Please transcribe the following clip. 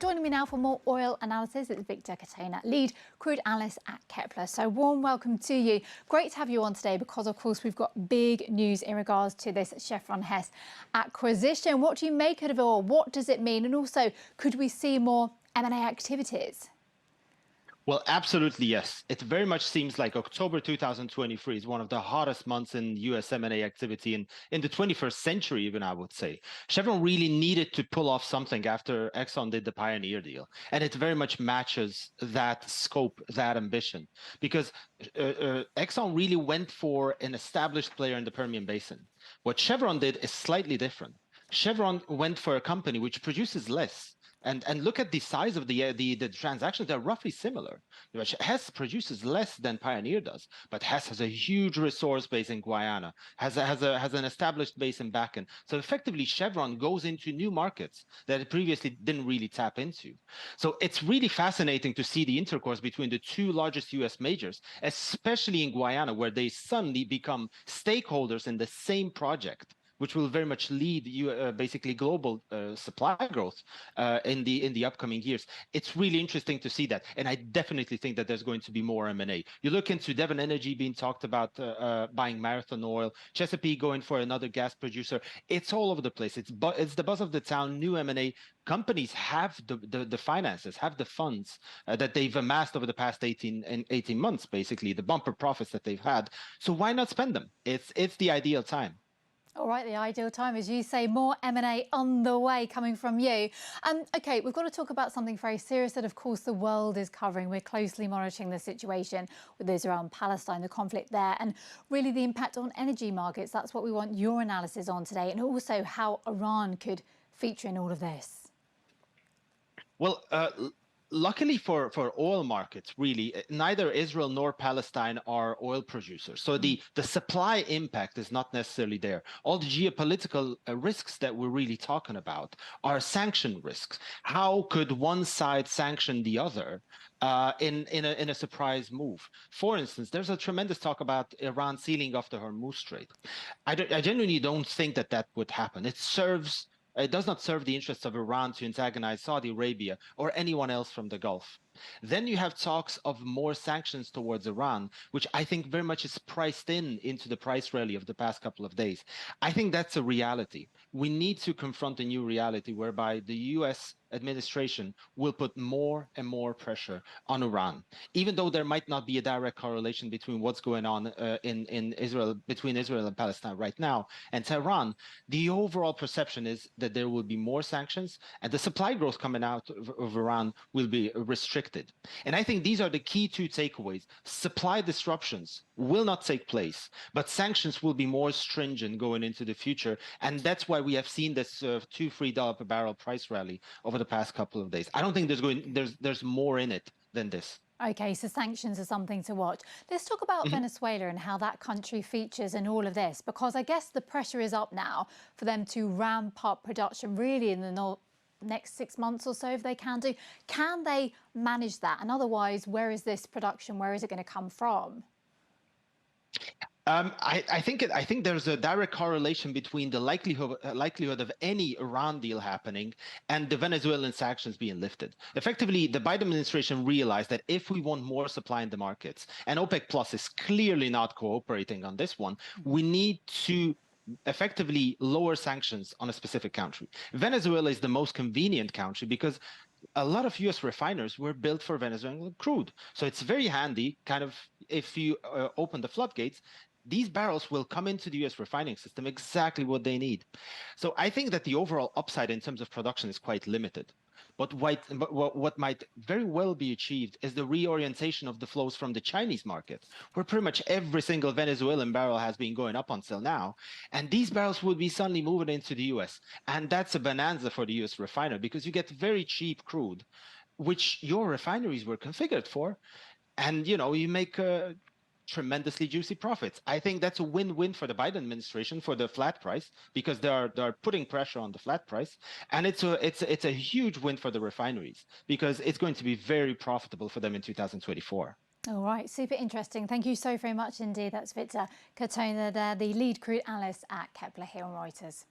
Joining me now for more oil analysis is Viktor Katona, lead crude analyst at Kpler. So warm welcome to you. Great to have you on today because, of course, we've got big news in regards to this Chevron-Hess acquisition. What do you make of it all? What does it mean? And also, could we see more M&A activities? Well, absolutely, yes. It very much seems like October 2023 is one of the hottest months in US M&A activity in the 21st century, even, I would say. Chevron really needed to pull off something after Exxon did the Pioneer deal. And it very much matches that scope, that ambition, because Exxon really went for an established player in the Permian Basin. What Chevron did is slightly different. Chevron went for a company which produces less. And look at the size of the transactions; they're roughly similar. Hess produces less than Pioneer does, but Hess has a huge resource base in Guyana, has an established base in Bakken. So effectively, Chevron goes into new markets that it previously didn't really tap into. So it's really fascinating to see the intercourse between the two largest U.S. majors, especially in Guyana, where they suddenly become stakeholders in the same project, which will very much lead basically global supply growth in the upcoming years. It's really interesting to see that, and I definitely think that there's going to be more M&A. You look into Devon Energy being talked about buying Marathon Oil, Chesapeake going for another gas producer. It's all over the place. It's the buzz of the town. New M&A companies have the finances, have the funds that they've amassed over the past 18 months, basically the bumper profits that they've had. So why not spend them? It's the ideal time. All right, the ideal time, as you say, more M&A on the way coming from you. OK, we've got to talk about something very serious that, of course, the world is covering. We're closely monitoring the situation with Israel-Palestine, the conflict there, and really the impact on energy markets. That's what we want your analysis on today, and also how Iran could feature in all of this. Well, luckily for oil markets, really, neither Israel nor Palestine are oil producers. So the supply impact is not necessarily there. All the geopolitical risks that we're really talking about are sanction risks. How could one side sanction the other in a surprise move? For instance, there's a tremendous talk about Iran sealing off the Hormuz Strait. I genuinely don't think that would happen. It does not serve the interests of Iran to antagonize Saudi Arabia or anyone else from the Gulf. Then you have talks of more sanctions towards Iran, which I think very much is priced into the price rally of the past couple of days. I think that's a reality. We need to confront a new reality whereby the US administration will put more and more pressure on Iran, even though there might not be a direct correlation between what's going on in Israel, between Israel and Palestine right now and Tehran. The overall perception is that there will be more sanctions and the supply growth coming out of Iran will be restricted. And I think these are the key two takeaways. Supply disruptions will not take place, but sanctions will be more stringent going into the future. And that's why we have seen this $2-3 per barrel price rally over the past couple of days. I don't think there's more in it than this. OK, so sanctions are something to watch. Let's talk about Venezuela and how that country features in all of this, because I guess the pressure is up now for them to ramp up production really in the next 6 months or so if they can do. Can they manage that? And otherwise, where is this production? Where is it going to come from? I think there's a direct correlation between the likelihood of any Iran deal happening and the Venezuelan sanctions being lifted. Effectively, the Biden administration realized that if we want more supply in the markets, and OPEC Plus is clearly not cooperating on this one, we need to effectively lower sanctions on a specific country. Venezuela is the most convenient country because a lot of U.S. refiners were built for Venezuelan crude. So it's very handy, kind of, if you open the floodgates, these barrels will come into the U.S. refining system exactly what they need. So I think that the overall upside in terms of production is quite limited. But what might very well be achieved is the reorientation of the flows from the Chinese market, where pretty much every single Venezuelan barrel has been going up until now. And these barrels would be suddenly moving into the US. And that's a bonanza for the US refiner because you get very cheap crude, which your refineries were configured for. And, you make tremendously juicy profits. I think that's a win-win for the Biden administration for the flat price because they are putting pressure on the flat price, and it's a huge win for the refineries because it's going to be very profitable for them in 2024. All right, super interesting. Thank you so very much indeed. That's Viktor Katona there, the lead crude analyst at Kpler here on Reuters.